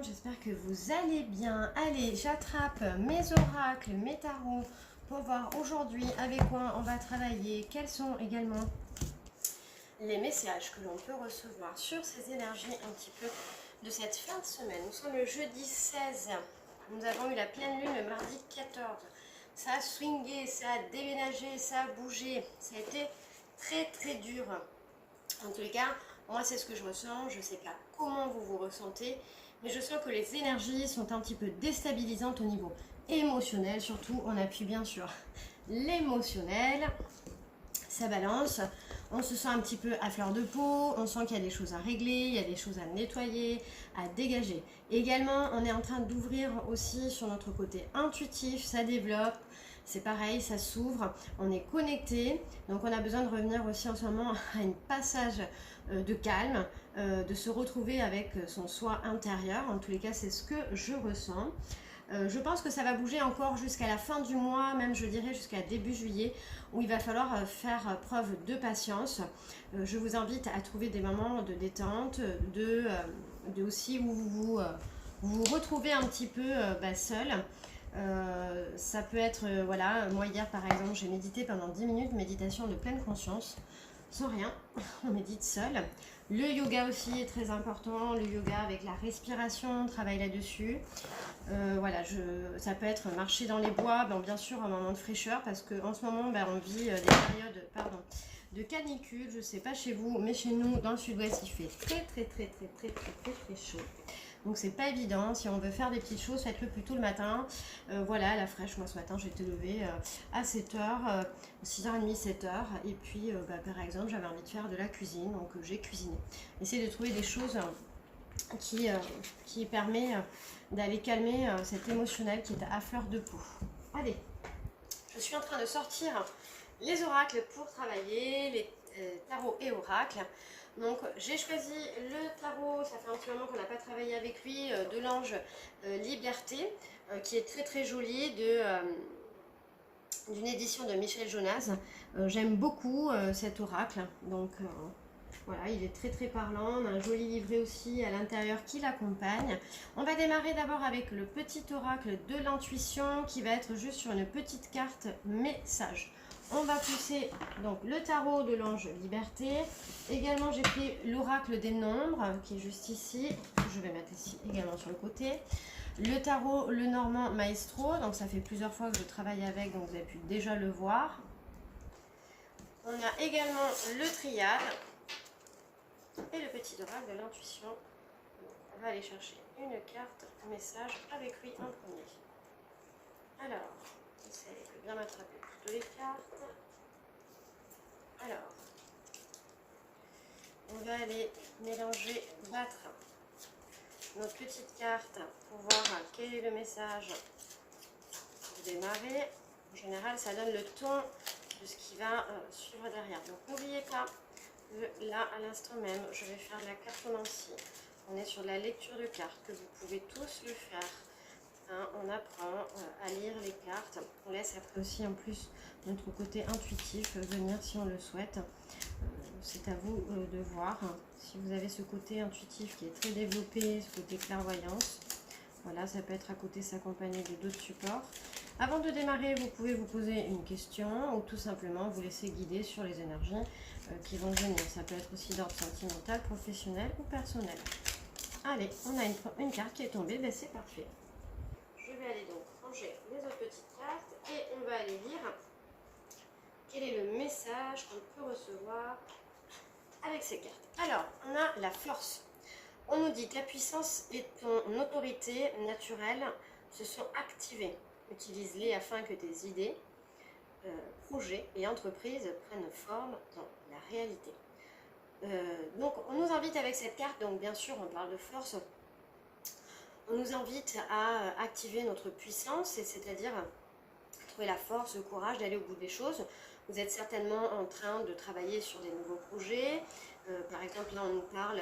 monde, j'espère que vous allez bien. Allez, j'attrape mes oracles, mes tarots pour voir aujourd'hui avec quoi on va travailler. Quels sont également les messages que l'on peut recevoir sur ces énergies un petit peu de cette fin de semaine. Nous sommes le jeudi 16, nous avons eu la pleine lune le mardi 14. Ça a swingé, ça a déménagé, ça a bougé, ça a été très dur. En tous les cas, moi c'est ce que je ressens, je ne sais pas comment vous vous ressentez, mais je sens que les énergies sont un petit peu déstabilisantes au niveau émotionnel, surtout on appuie bien sur l'émotionnel, ça balance, on se sent un petit peu à fleur de peau, on sent qu'il y a des choses à régler, il y a des choses à nettoyer, à dégager. Également, on est en train d'ouvrir aussi sur notre côté intuitif, ça développe, c'est pareil, ça s'ouvre, on est connecté, donc on a besoin de revenir aussi en ce moment à un passage de calme, de se retrouver avec son soi intérieur. En tous les cas, c'est ce que je ressens. Je pense que ça va bouger encore jusqu'à la fin du mois, même je dirais jusqu'à début juillet, où il va falloir faire preuve de patience. Je vous invite à trouver des moments de détente, de aussi où vous retrouvez un petit peu seul. Ça peut être, voilà, moi hier par exemple, j'ai médité pendant 10 minutes, méditation de pleine conscience, sans rien, on médite seul. Le yoga aussi est très important, le yoga avec la respiration, on travaille là-dessus. Voilà, ça peut être marcher dans les bois, bien sûr un moment de fraîcheur, parce qu'en ce moment on vit des périodes de canicule, je ne sais pas chez vous, mais chez nous dans le sud-ouest il fait très chaud. Donc c'est pas évident, si on veut faire des petites choses, faites-le plutôt le matin. Voilà, la fraîche, moi ce matin j'ai été levée à 7h, 6h30, 7h. Et puis par exemple j'avais envie de faire de la cuisine, donc j'ai cuisiné. Essayez de trouver des choses qui permet d'aller calmer cet émotionnel qui est à fleur de peau. Allez, je suis en train de sortir les oracles pour travailler, les tarots et oracles. Donc j'ai choisi le tarot, ça fait un petit moment qu'on n'a pas travaillé avec lui, de l'ange Liberté, qui est très joli, d'une édition de Michel Jonas. J'aime beaucoup cet oracle, donc voilà, il est très parlant. On a un joli livret aussi à l'intérieur qui l'accompagne. On va démarrer d'abord avec le petit oracle de l'intuition qui va être juste sur une petite carte message. On va pousser donc le tarot de l'ange Liberté. Également, j'ai pris l'oracle des nombres qui est juste ici. Je vais mettre ici également sur le côté. Le tarot le normand maestro. Donc ça fait plusieurs fois que je travaille avec, donc vous avez pu déjà le voir. On a également le triade et le petit oracle de l'intuition. On va aller chercher une carte message avec lui en premier. Alors, essayez de bien m'attraper toutes les cartes. Alors, on va aller mélanger, battre notre petite carte pour voir quel est le message pour démarrer. En général, ça donne le ton de ce qui va suivre derrière. Donc, n'oubliez pas, là, à l'instant même, je vais faire de la cartomancie. On est sur la lecture de cartes, que vous pouvez tous le faire. Hein, on apprend à lire les cartes. On laisse après aussi, en plus, notre côté intuitif venir si on le souhaite. C'est à vous de voir. Si vous avez ce côté intuitif qui est très développé, ce côté clairvoyance, voilà, ça peut être à côté s'accompagner de d'autres supports. Avant de démarrer, vous pouvez vous poser une question ou tout simplement vous laisser guider sur les énergies qui vont venir. Ça peut être aussi d'ordre sentimental, professionnel ou personnel. Allez, on a une carte qui est tombée, ben c'est parfait. Je vais aller donc ranger les autres petites cartes et on va aller lire quel est le message qu'on peut recevoir avec ces cartes. Alors, on a la force. On nous dit ta puissance et ton autorité naturelle se sont activées. Utilise-les afin que tes idées, projets et entreprises prennent forme dans la réalité. Donc, on nous invite avec cette carte, donc bien sûr, on parle de force. On nous invite à activer notre puissance, c'est-à-dire trouver la force, le courage d'aller au bout des choses. Vous êtes certainement en train de travailler sur des nouveaux projets. Par exemple, là, on nous parle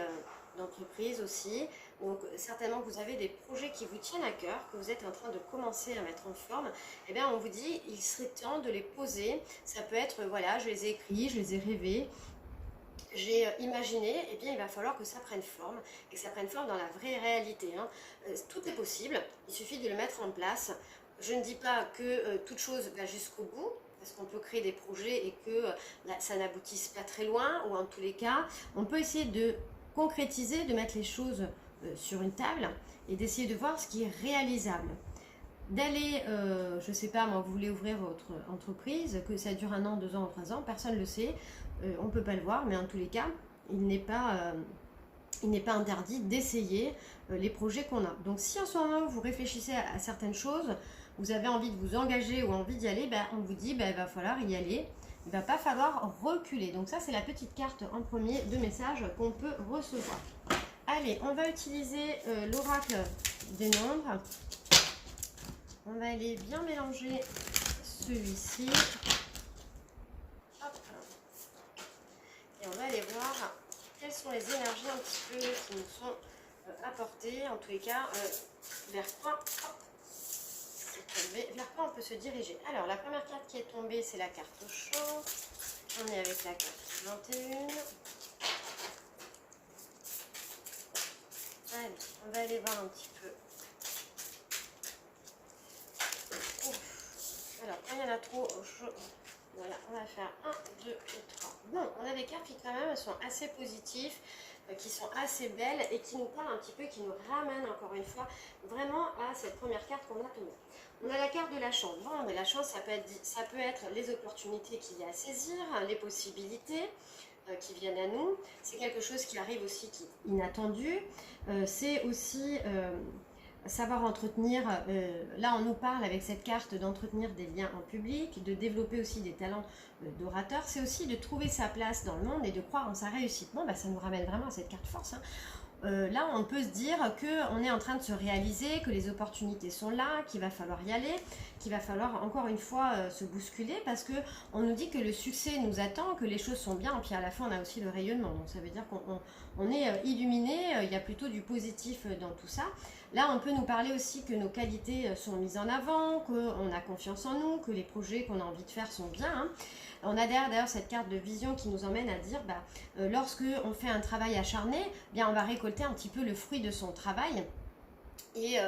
d'entreprise aussi. Donc, certainement que vous avez des projets qui vous tiennent à cœur, que vous êtes en train de commencer à mettre en forme. Eh bien, on vous dit, il serait temps de les poser. Ça peut être, voilà, je les ai écrits, je les ai rêvés. j'ai imaginé, eh bien il va falloir que ça prenne forme, et que ça prenne forme dans la vraie réalité, hein. Tout est possible, il suffit de le mettre en place. Je ne dis pas que toute chose va jusqu'au bout, parce qu'on peut créer des projets et que ça n'aboutisse pas très loin, ou en tous les cas, on peut essayer de concrétiser, de mettre les choses sur une table, et d'essayer de voir ce qui est réalisable. D'aller, je ne sais pas, moi, vous voulez ouvrir votre entreprise, que ça dure 1 an, 2 ans ou 3 ans, personne ne le sait, on ne peut pas le voir, mais en tous les cas, il n'est pas interdit d'essayer les projets qu'on a. Donc si en ce moment vous réfléchissez à certaines choses, vous avez envie de vous engager ou envie d'y aller, ben, on vous dit ben, il va falloir y aller, il ne va pas falloir reculer. Donc ça c'est la petite carte en premier de message qu'on peut recevoir. Allez, on va utiliser l'oracle des nombres. On va aller bien mélanger celui-ci. Et on va aller voir quelles sont les énergies un petit peu qui nous sont apportées. En tous les cas, vers quoi on peut se diriger. Alors, la première carte qui est tombée, c'est la carte au champ. On est avec la carte 21. Allez, on va aller voir un petit peu. Alors, quand il y en a trop, voilà, on va faire 1, 2 et 3. Bon, on a des cartes qui quand même sont assez positives, qui sont assez belles et qui nous parlent un petit peu, qui nous ramènent encore une fois vraiment à cette première carte qu'on a tombée. On a la carte de la chance. Bon, mais la chance, ça peut être les opportunités qu'il y a à saisir, les possibilités qui viennent à nous. C'est quelque chose qui arrive aussi qui est inattendu. C'est aussi savoir entretenir, là on nous parle avec cette carte d'entretenir des liens en public, de développer aussi des talents d'orateur. C'est aussi de trouver sa place dans le monde et de croire en sa réussite. Bon, bah, ça nous ramène vraiment à cette carte force, hein. Là, on peut se dire qu'on est en train de se réaliser, que les opportunités sont là, qu'il va falloir y aller, qu'il va falloir encore une fois se bousculer parce qu'on nous dit que le succès nous attend, que les choses sont bien, et puis à la fin, on a aussi le rayonnement. Donc ça veut dire qu'on est illuminé, il y a plutôt du positif dans tout ça. Là, on peut nous parler aussi que nos qualités sont mises en avant, qu'on a confiance en nous, que les projets qu'on a envie de faire sont bien, hein. On a d'ailleurs cette carte de vision qui nous emmène à dire lorsque on fait un travail acharné, bien on va récolter un petit peu le fruit de son travail et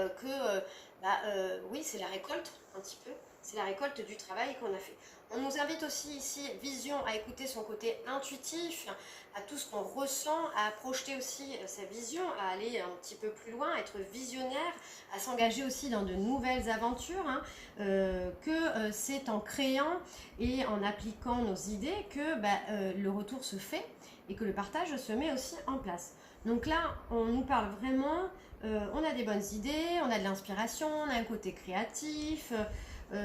oui, c'est la récolte un petit peu, c'est la récolte du travail qu'on a fait. On nous invite aussi ici, vision, à écouter son côté intuitif, à tout ce qu'on ressent, à projeter aussi sa vision, à aller un petit peu plus loin, à être visionnaire, à s'engager aussi dans de nouvelles aventures, hein, que c'est en créant et en appliquant nos idées que le retour se fait et que le partage se met aussi en place. Donc là, on nous parle vraiment, on a des bonnes idées, on a de l'inspiration, on a un côté créatif,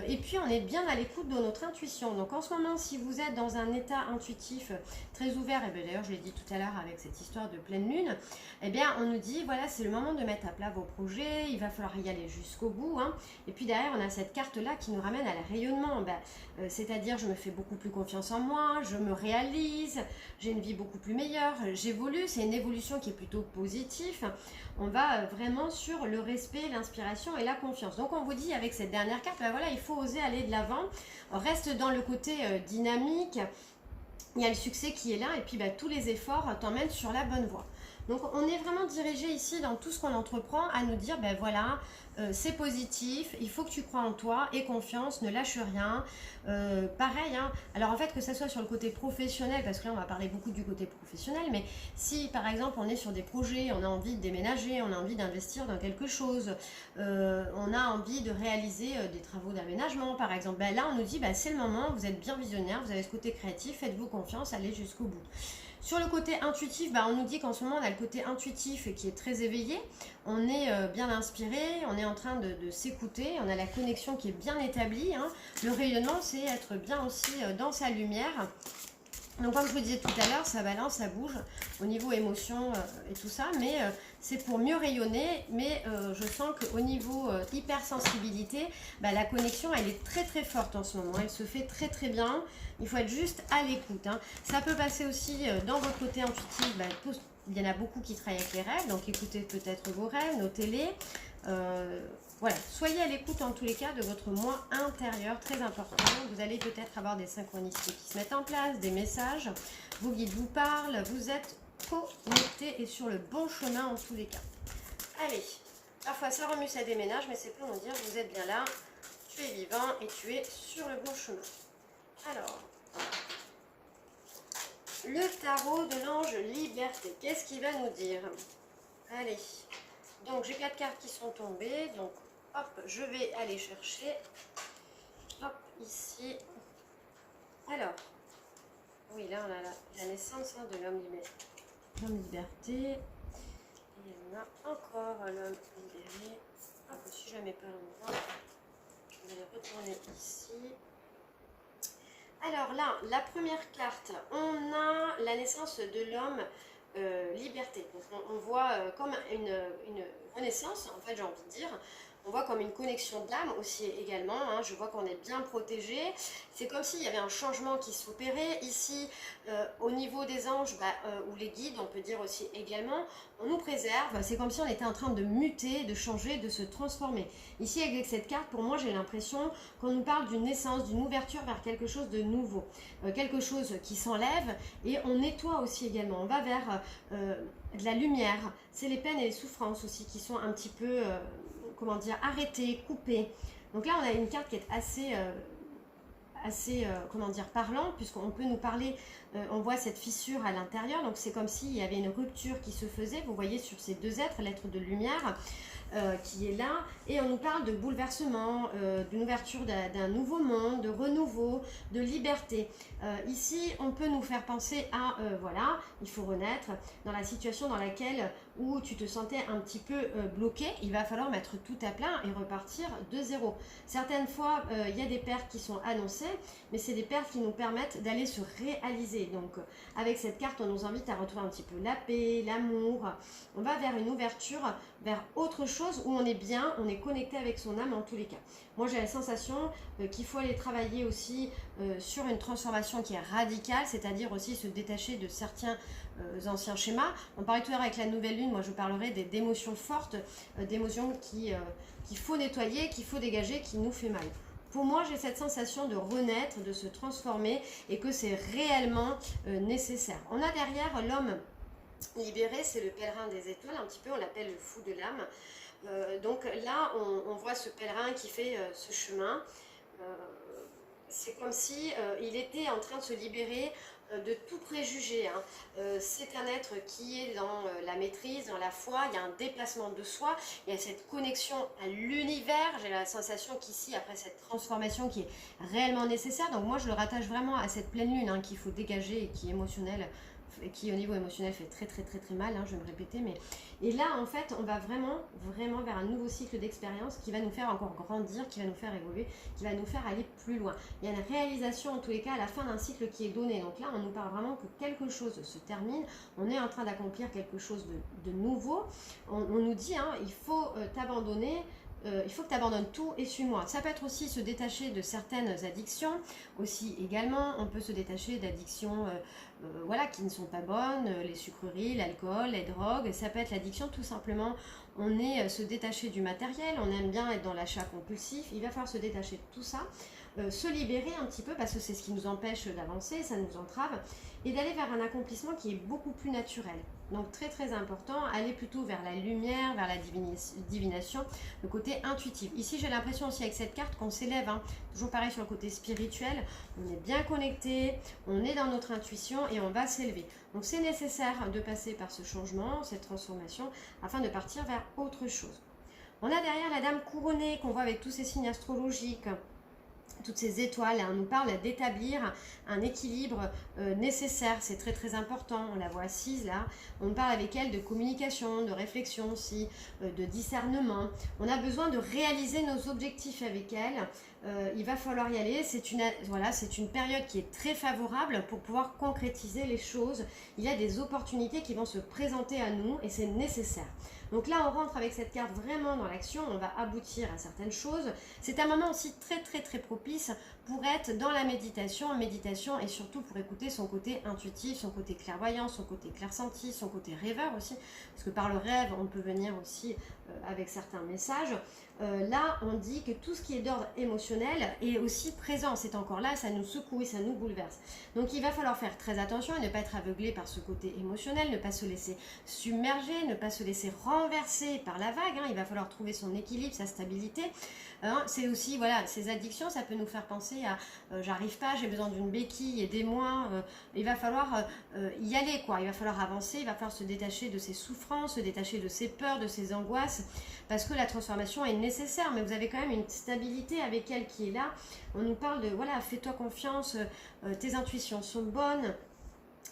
et puis on est bien à l'écoute de notre intuition. Donc en ce moment, si vous êtes dans un état intuitif très ouvert, et bien d'ailleurs je l'ai dit tout à l'heure avec cette histoire de pleine lune, eh bien on nous dit voilà, c'est le moment de mettre à plat vos projets, il va falloir y aller jusqu'au bout, hein. Et puis derrière on a cette carte là qui nous ramène à la rayonnement, c'est-à-dire je me fais beaucoup plus confiance en moi, je me réalise, j'ai une vie beaucoup plus meilleure, j'évolue, c'est une évolution qui est plutôt positive. On va vraiment sur le respect, l'inspiration et la confiance. Donc on vous dit avec cette dernière carte, voilà, il faut oser aller de l'avant, reste dans le côté dynamique, il y a le succès qui est là et puis tous les efforts t'emmènent sur la bonne voie. Donc on est vraiment dirigé ici dans tout ce qu'on entreprend à nous dire voilà, c'est positif, il faut que tu crois en toi et confiance, ne lâche rien. Pareil, hein, alors en fait que ça soit sur le côté professionnel, parce que là on va parler beaucoup du côté professionnel, mais si par exemple on est sur des projets, on a envie de déménager, on a envie d'investir dans quelque chose, on a envie de réaliser des travaux d'aménagement par exemple, là on nous dit c'est le moment, vous êtes bien visionnaire, vous avez ce côté créatif, faites-vous confiance, allez jusqu'au bout. Sur le côté intuitif, on nous dit qu'en ce moment on a le côté intuitif qui est très éveillé, on est bien inspiré, on est en train de s'écouter, on a la connexion qui est bien établie, hein. Le rayonnement c'est être bien aussi dans sa lumière. Donc comme je vous disais tout à l'heure, ça balance, ça bouge au niveau émotion et tout ça, mais c'est pour mieux rayonner, mais je sens qu'au niveau hypersensibilité, la connexion elle est très très forte en ce moment, elle se fait très très bien, il faut être juste à l'écoute, hein. Ça peut passer aussi dans votre côté intuitif, il y en a beaucoup qui travaillent avec les rêves, donc écoutez peut-être vos rêves, notez-les. Voilà, soyez à l'écoute en tous les cas de votre moi intérieur, très important. Vous allez peut-être avoir des synchronicités qui se mettent en place, des messages, vos guides vous parlent, vous êtes connecté et sur le bon chemin en tous les cas. Allez, parfois ça remue, ça déménage, mais c'est pour nous dire vous êtes bien là, tu es vivant et tu es sur le bon chemin. Alors, le tarot de l'ange liberté, qu'est-ce qu'il va nous dire? Allez, donc j'ai 4 cartes qui sont tombées, donc hop, je vais aller chercher, hop, ici. Alors, oui, là on a la naissance de l'homme liberté, et il y en a encore l'homme libéré. Hop, si je ne la mets pas l'endroit, je vais les retourner ici. Alors là, la première carte, on a la naissance de l'homme liberté. Donc on voit comme une renaissance, en fait j'ai envie de dire. On voit comme une connexion d'âme aussi également, hein. Je vois qu'on est bien protégé. C'est comme s'il y avait un changement qui s'opérait. Ici, au niveau des anges, ou les guides, on peut dire aussi également, on nous préserve. C'est comme si on était en train de muter, de changer, de se transformer. Ici, avec cette carte, pour moi, j'ai l'impression qu'on nous parle d'une naissance, d'une ouverture vers quelque chose de nouveau. Quelque chose qui s'enlève et on nettoie aussi également. On va vers de la lumière. C'est les peines et les souffrances aussi qui sont un petit peu... comment dire, arrêter, couper. Donc là, on a une carte qui est assez comment dire, parlant, puisqu'on peut nous parler, on voit cette fissure à l'intérieur, donc c'est comme s'il y avait une rupture qui se faisait, vous voyez sur ces deux êtres, l'être de lumière, qui est là, et on nous parle de bouleversement, d'une ouverture d'un nouveau monde, de renouveau, de liberté. Ici, on peut nous faire penser à, voilà, il faut renaître dans la situation dans laquelle, où tu te sentais un petit peu bloqué, il va falloir mettre tout à plat et repartir de zéro. Certaines fois, il y a des pertes qui sont annoncées, mais c'est des pertes qui nous permettent d'aller se réaliser. Donc, avec cette carte, on nous invite à retrouver un petit peu la paix, l'amour. On va vers une ouverture, vers autre chose où on est bien, on est connecté avec son âme en tous les cas. Moi, j'ai la sensation qu'il faut aller travailler aussi sur une transformation qui est radicale, c'est-à-dire aussi se détacher de certains anciens schémas. On parlait tout à l'heure avec la nouvelle lune, moi je parlerai d'émotions fortes, d'émotions qu'il faut nettoyer, qu'il faut dégager, qui nous fait mal. Pour moi, j'ai cette sensation de renaître, de se transformer et que c'est réellement nécessaire. On a derrière l'homme libéré, c'est le pèlerin des étoiles, un petit peu, on l'appelle le fou de l'âme. Donc là, on voit ce pèlerin qui fait ce chemin. C'est comme si il était en train de se libérer de tout préjugé. Hein. C'est un être qui est dans la maîtrise, dans la foi, il y a un déplacement de soi, il y a cette connexion à l'univers. J'ai la sensation qu'ici, après cette transformation qui est réellement nécessaire, donc moi je le rattache vraiment à cette pleine lune, hein, qu'il faut dégager et qui est émotionnelle, qui au niveau émotionnel fait très très très très mal, hein, je vais me répéter, mais et là en fait on va vraiment vers un nouveau cycle d'expérience qui va nous faire encore grandir, qui va nous faire évoluer, qui va nous faire aller plus loin. Il y a une réalisation en tous les cas à la fin d'un cycle qui est donné, donc là on nous parle vraiment que quelque chose se termine, on est en train d'accomplir quelque chose de nouveau, on nous dit hein, il faut t'abandonner. Il faut que tu abandonnes tout et suis-moi. Ça peut être aussi se détacher de certaines addictions. Aussi également, on peut se détacher d'addictions voilà, qui ne sont pas bonnes, les sucreries, l'alcool, les drogues. Ça peut être l'addiction tout simplement. On est se détacher du matériel, on aime bien être dans l'achat compulsif. Il va falloir se détacher de tout ça. Se libérer un petit peu parce que c'est ce qui nous empêche d'avancer, ça nous entrave, et d'aller vers un accomplissement qui est beaucoup plus naturel. Donc très très important, aller plutôt vers la lumière, vers la divination, le côté intuitif. Ici j'ai l'impression aussi avec cette carte qu'on s'élève, hein, toujours pareil sur le côté spirituel, on est bien connecté, on est dans notre intuition et on va s'élever. Donc c'est nécessaire de passer par ce changement, cette transformation, afin de partir vers autre chose. On a derrière la dame couronnée qu'on voit avec tous ces signes astrologiques, toutes ces étoiles, hein, on nous parle d'établir un équilibre nécessaire, c'est très très important, on la voit assise là, on parle avec elle de communication, de réflexion aussi, de discernement, on a besoin de réaliser nos objectifs avec elle, il va falloir y aller, c'est une période qui est très favorable pour pouvoir concrétiser les choses, il y a des opportunités qui vont se présenter à nous et c'est nécessaire. Donc là, on rentre avec cette carte vraiment dans l'action, on va aboutir à certaines choses. C'est un moment aussi très très très propice pour être dans la méditation et surtout pour écouter son côté intuitif, son côté clairvoyant, son côté clairsenti, son côté rêveur aussi, parce que par le rêve, on peut venir aussi avec certains messages. là on dit que tout ce qui est d'ordre émotionnel est aussi présent, c'est encore là, ça nous secoue et ça nous bouleverse. Donc il va falloir faire très attention et ne pas être aveuglé par ce côté émotionnel, ne pas se laisser submerger, ne pas se laisser renverser par la vague, hein. Il va falloir trouver son équilibre, sa stabilité. C'est aussi, voilà, ces addictions, ça peut nous faire penser à j'arrive pas, j'ai besoin d'une béquille, aidez-moi. Il va falloir y aller, quoi. Il va falloir avancer, il va falloir se détacher de ses souffrances, se détacher de ses peurs, de ses angoisses, parce que la transformation est nécessaire, mais vous avez quand même une stabilité avec elle qui est là. On nous parle de, voilà, fais-toi confiance, tes intuitions sont bonnes.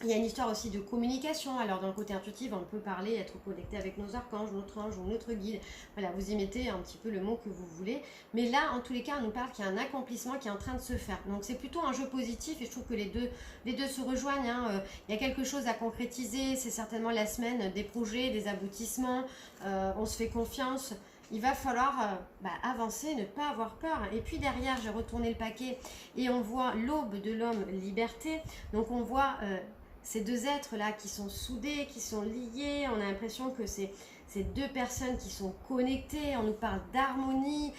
Il y a une histoire aussi de communication. Alors dans le côté intuitif, on peut parler, être connecté avec nos archanges, notre ange ou notre guide. Voilà, vous y mettez un petit peu le mot que vous voulez. Mais là, en tous les cas, on nous parle qu'il y a un accomplissement qui est en train de se faire. Donc c'est plutôt un jeu positif et je trouve que les deux se rejoignent, hein. Il y a quelque chose à concrétiser. C'est certainement la semaine des projets, des aboutissements. On se fait confiance. Il va falloir avancer, ne pas avoir peur. Et puis derrière, j'ai retourné le paquet et on voit l'aube de l'homme liberté. Donc on voit ces deux êtres-là qui sont soudés, qui sont liés. On a l'impression que c'est deux personnes qui sont connectées. On nous parle d'harmonie.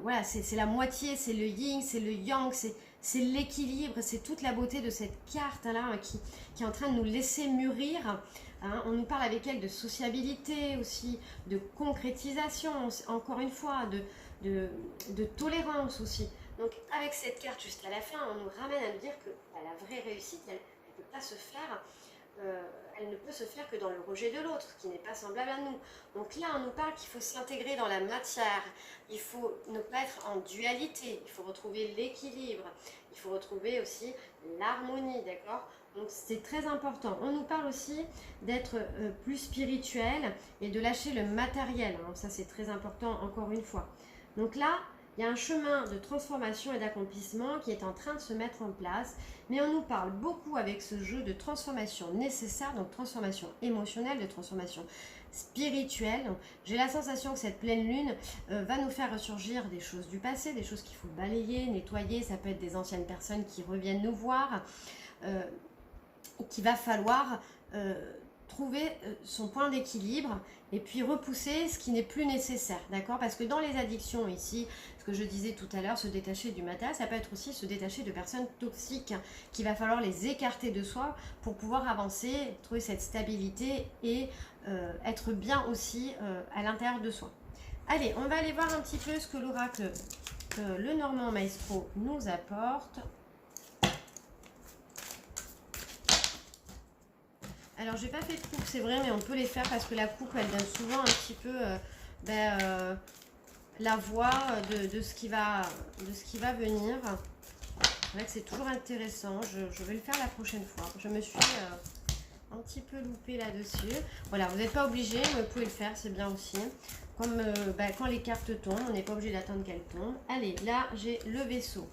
Voilà, c'est la moitié, c'est le yin, c'est le yang, c'est l'équilibre, c'est toute la beauté de cette carte-là, hein, qui est en train de nous laisser mûrir. Hein. On nous parle avec elle de sociabilité aussi, de concrétisation, encore une fois, de tolérance aussi. Donc avec cette carte juste à la fin, on nous ramène à nous dire que la vraie réussite, elle ne peut pas se faire, elle ne peut se faire que dans le rejet de l'autre, qui n'est pas semblable à nous. Donc là, on nous parle qu'il faut s'intégrer dans la matière, il faut ne pas être en dualité, il faut retrouver l'équilibre, il faut retrouver aussi l'harmonie, d'accord? Donc c'est très important. On nous parle aussi d'être plus spirituel et de lâcher le matériel, hein. Ça c'est très important encore une fois. Donc là, il y a un chemin de transformation et d'accomplissement qui est en train de se mettre en place, mais on nous parle beaucoup avec ce jeu de transformation nécessaire, donc transformation émotionnelle, de transformation spirituelle. J'ai la sensation que cette pleine lune va nous faire ressurgir des choses du passé, des choses qu'il faut balayer, nettoyer. Ça peut être des anciennes personnes qui reviennent nous voir, qu'il va falloir trouver son point d'équilibre et puis repousser ce qui n'est plus nécessaire, d'accord? Parce que dans les addictions ici, ce que je disais tout à l'heure, se détacher du matériel, ça peut être aussi se détacher de personnes toxiques, hein, qu'il va falloir les écarter de soi pour pouvoir avancer, trouver cette stabilité et être bien aussi à l'intérieur de soi. Allez, on va aller voir un petit peu ce que l'oracle le Normand Maestro nous apporte. Alors, j'ai pas fait de coupe, c'est vrai, mais on peut les faire parce que la coupe, elle donne souvent un petit peu la voix de ce qui va venir. C'est vrai que c'est toujours intéressant. Je vais le faire la prochaine fois. Je me suis un petit peu loupée là-dessus. Voilà, vous n'êtes pas obligé, mais vous pouvez le faire, c'est bien aussi. Comme quand les cartes tombent, on n'est pas obligé d'attendre qu'elles tombent. Allez, là, j'ai le vaisseau.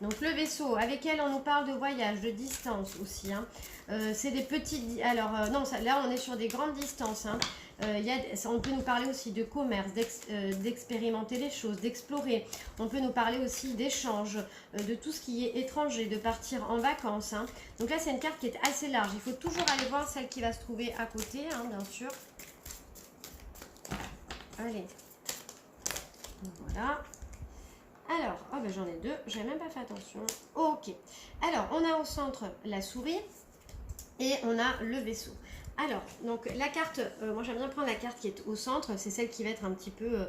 Donc le vaisseau, avec elle, on nous parle de voyage, de distance aussi, hein. C'est des petites... Alors, non, là, on est sur des grandes distances, hein. On peut nous parler aussi de commerce, d'expérimenter les choses, d'explorer. On peut nous parler aussi d'échanges, de tout ce qui est étranger, de partir en vacances, hein. Donc là, c'est une carte qui est assez large. Il faut toujours aller voir celle qui va se trouver à côté, hein, bien sûr. Allez. Voilà. Alors, oh ben j'en ai deux, j'ai même pas fait attention. Ok. Alors, on a au centre la souris et on a le vaisseau. Alors, donc la carte, moi j'aime bien prendre la carte qui est au centre, c'est celle qui va être un petit peu,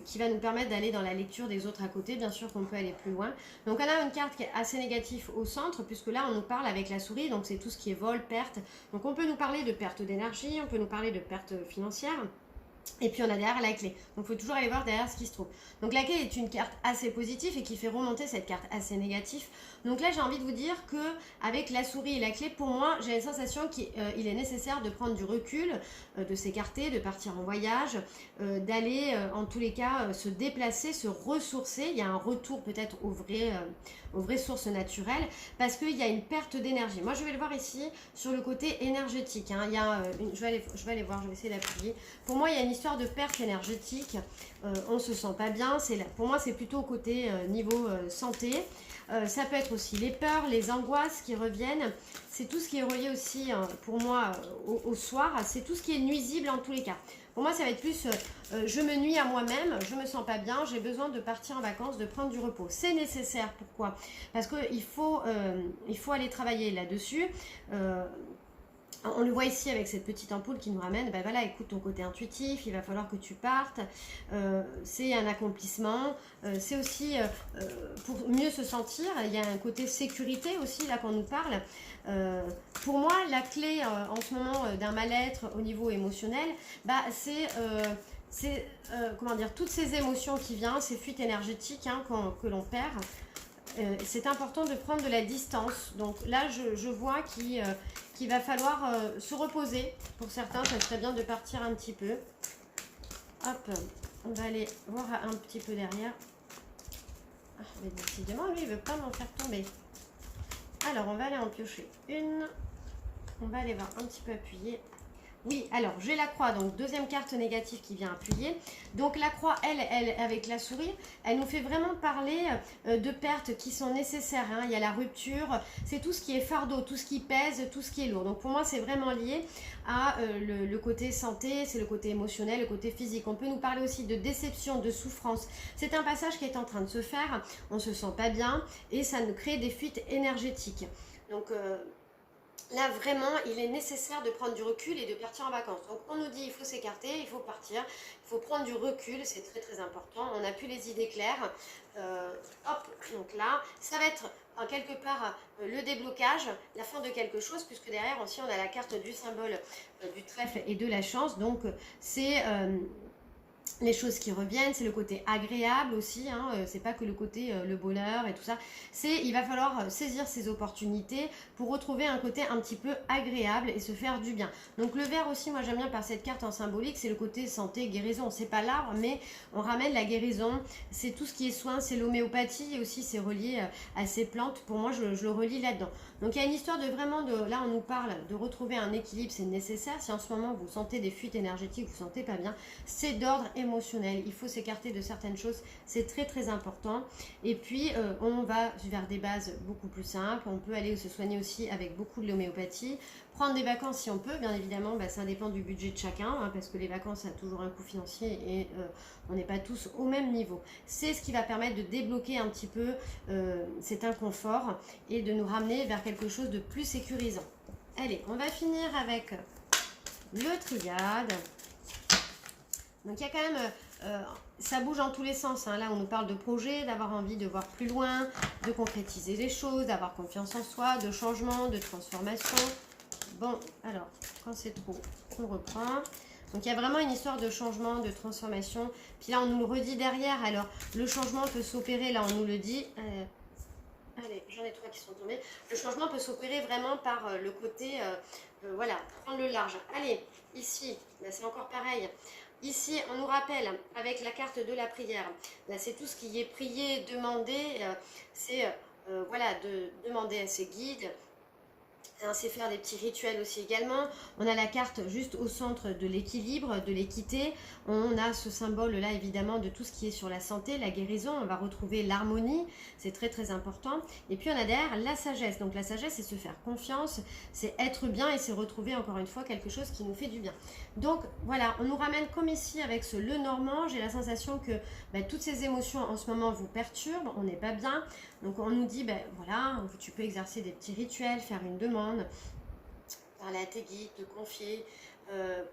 qui va nous permettre d'aller dans la lecture des autres à côté. Bien sûr qu'on peut aller plus loin. Donc on a une carte qui est assez négative au centre, puisque là on nous parle avec la souris, donc c'est tout ce qui est vol, perte. Donc on peut nous parler de perte d'énergie, on peut nous parler de perte financière. Et puis on a derrière la clé. Donc il faut toujours aller voir derrière ce qui se trouve. Donc la clé est une carte assez positive et qui fait remonter cette carte assez négative. Donc là j'ai envie de vous dire que avec la souris et la clé, pour moi j'ai la sensation qu'il est nécessaire de prendre du recul, de s'écarter, de partir en voyage, d'aller en tous les cas se déplacer, se ressourcer. Il y a un retour peut-être aux vraies sources naturelles, parce qu'il y a une perte d'énergie. Moi je vais le voir ici sur le côté énergétique, hein. Il y a je vais aller voir, je vais essayer d'appuyer. Pour moi il y a une histoire de perte énergétique, on se sent pas bien, pour moi c'est plutôt côté niveau santé. Ça peut être aussi les peurs, les angoisses qui reviennent, c'est tout ce qui est relié aussi pour moi au soir, c'est tout ce qui est nuisible en tous les cas. Pour moi, ça va être plus je me nuis à moi-même, je me sens pas bien, j'ai besoin de partir en vacances, de prendre du repos. C'est nécessaire, pourquoi? Parce qu'il faut, il faut aller travailler là-dessus. On le voit ici avec cette petite ampoule qui nous ramène, ben voilà, écoute ton côté intuitif, il va falloir que tu partes, c'est un accomplissement, c'est aussi pour mieux se sentir, il y a un côté sécurité aussi là qu'on nous parle. Pour moi, la clé en ce moment d'un mal-être au niveau émotionnel, bah, c'est comment dire, toutes ces émotions qui viennent, ces fuites énergétiques hein, que l'on perd. C'est important de prendre de la distance. Donc là, je vois qu'il va falloir se reposer. Pour certains, ça serait bien de partir un petit peu. Hop, on va aller voir un petit peu derrière. Ah, mais décidément, lui, il ne veut pas m'en faire tomber. Alors, on va aller en piocher une. On va aller voir un petit peu appuyer. Oui, alors j'ai la croix, donc deuxième carte négative qui vient appuyer. Donc la croix, elle avec la souris, elle nous fait vraiment parler de pertes qui sont nécessaires. Hein. Il y a la rupture, c'est tout ce qui est fardeau, tout ce qui pèse, tout ce qui est lourd. Donc pour moi, c'est vraiment lié à le côté santé, c'est le côté émotionnel, le côté physique. On peut nous parler aussi de déception, de souffrance. C'est un passage qui est en train de se faire, on ne se sent pas bien et ça nous crée des fuites énergétiques. Donc... là, vraiment, il est nécessaire de prendre du recul et de partir en vacances. Donc, on nous dit il faut s'écarter, il faut partir, il faut prendre du recul, c'est très très important. On n'a plus les idées claires. Hop, donc là, ça va être en quelque part le déblocage, la fin de quelque chose, puisque derrière aussi, on a la carte du symbole du trèfle et de la chance. Donc, c'est... les choses qui reviennent, c'est le côté agréable aussi, hein, c'est pas que le côté le bonheur et tout ça, il va falloir saisir ces opportunités pour retrouver un côté un petit peu agréable et se faire du bien. Donc le vert aussi, moi j'aime bien par cette carte en symbolique, c'est le côté santé, guérison, c'est pas l'arbre mais on ramène la guérison, c'est tout ce qui est soin, c'est l'homéopathie et aussi c'est relié à ces plantes, pour moi je le relie là-dedans. Donc il y a une histoire de vraiment, là on nous parle de retrouver un équilibre, c'est nécessaire, si en ce moment vous sentez des fuites énergétiques, vous ne sentez pas bien, c'est d'ordre émotionnel, il faut s'écarter de certaines choses, c'est très très important. Et puis on va vers des bases beaucoup plus simples, on peut aller se soigner aussi avec beaucoup de l'homéopathie, prendre des vacances si on peut, bien évidemment ça dépend du budget de chacun, hein, parce que les vacances ça a toujours un coût financier et on n'est pas tous au même niveau. C'est ce qui va permettre de débloquer un petit peu cet inconfort et de nous ramener vers quelque chose de plus sécurisant. Allez, on va finir avec le triade. Donc il y a quand même, ça bouge en tous les sens. Hein. Là, on nous parle de projet, d'avoir envie de voir plus loin, de concrétiser les choses, d'avoir confiance en soi, de changement, de transformation. Bon, alors, quand c'est trop, on reprend. Donc il y a vraiment une histoire de changement, de transformation. Puis là, on nous le redit derrière. Alors, le changement peut s'opérer, là, on nous le dit. Allez, j'en ai 3 qui sont tombés. Le changement peut s'opérer vraiment par le côté, voilà, prendre le large. Allez, ici, c'est encore pareil. Ici, on nous rappelle, avec la carte de la prière, là c'est tout ce qui est prié, demandé, c'est voilà, de demander à ses guides, hein, c'est faire des petits rituels aussi également. On a la carte juste au centre de l'équilibre, de l'équité. On a ce symbole là évidemment de tout ce qui est sur la santé, la guérison. On va retrouver l'harmonie, c'est très très important. Et puis on a derrière la sagesse. Donc la sagesse c'est se faire confiance, c'est être bien et c'est retrouver encore une fois quelque chose qui nous fait du bien. Donc voilà, on nous ramène comme ici avec ce le normand. J'ai la sensation que toutes ces émotions en ce moment vous perturbent, on n'est pas bien. Donc on nous dit, voilà, tu peux exercer des petits rituels, faire une demande, parler à tes guides, te confier,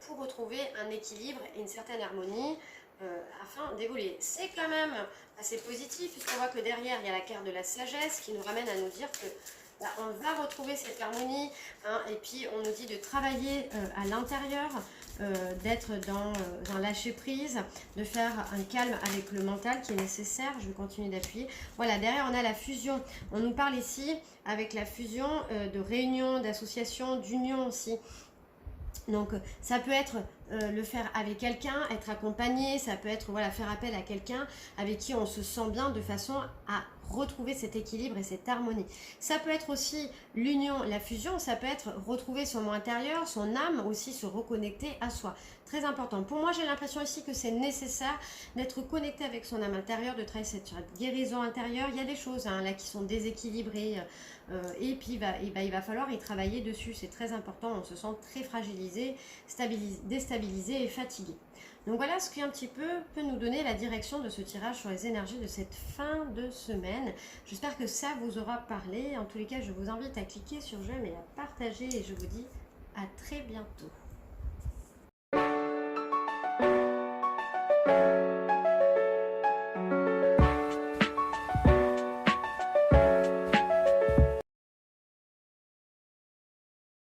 pour retrouver un équilibre et une certaine harmonie afin d'évoluer. C'est quand même assez positif puisqu'on voit que derrière il y a la carte de la sagesse qui nous ramène à nous dire que on va retrouver cette harmonie, hein, et puis on nous dit de travailler à l'intérieur, d'être dans lâcher prise, de faire un calme avec le mental qui est nécessaire. Je vais continuer d'appuyer. Voilà, derrière on a la fusion. On nous parle ici avec la fusion de réunion, d'association, d'union aussi. Donc ça peut être le faire avec quelqu'un, être accompagné, ça peut être voilà, faire appel à quelqu'un avec qui on se sent bien de façon à retrouver cet équilibre et cette harmonie. Ça peut être aussi l'union, la fusion, ça peut être retrouver son moi intérieur, son âme aussi, se reconnecter à soi. Très important. Pour moi, j'ai l'impression ici que c'est nécessaire d'être connecté avec son âme intérieure, de travailler cette guérison intérieure. Il y a des choses là qui sont déséquilibrées et puis il va falloir y travailler dessus. C'est très important. On se sent très fragilisé, déstabilisé déstabilisé et fatigué. Donc voilà ce qui un petit peu peut nous donner la direction de ce tirage sur les énergies de cette fin de semaine. J'espère que ça vous aura parlé. En tous les cas, je vous invite à cliquer sur j'aime et à partager et je vous dis à très bientôt.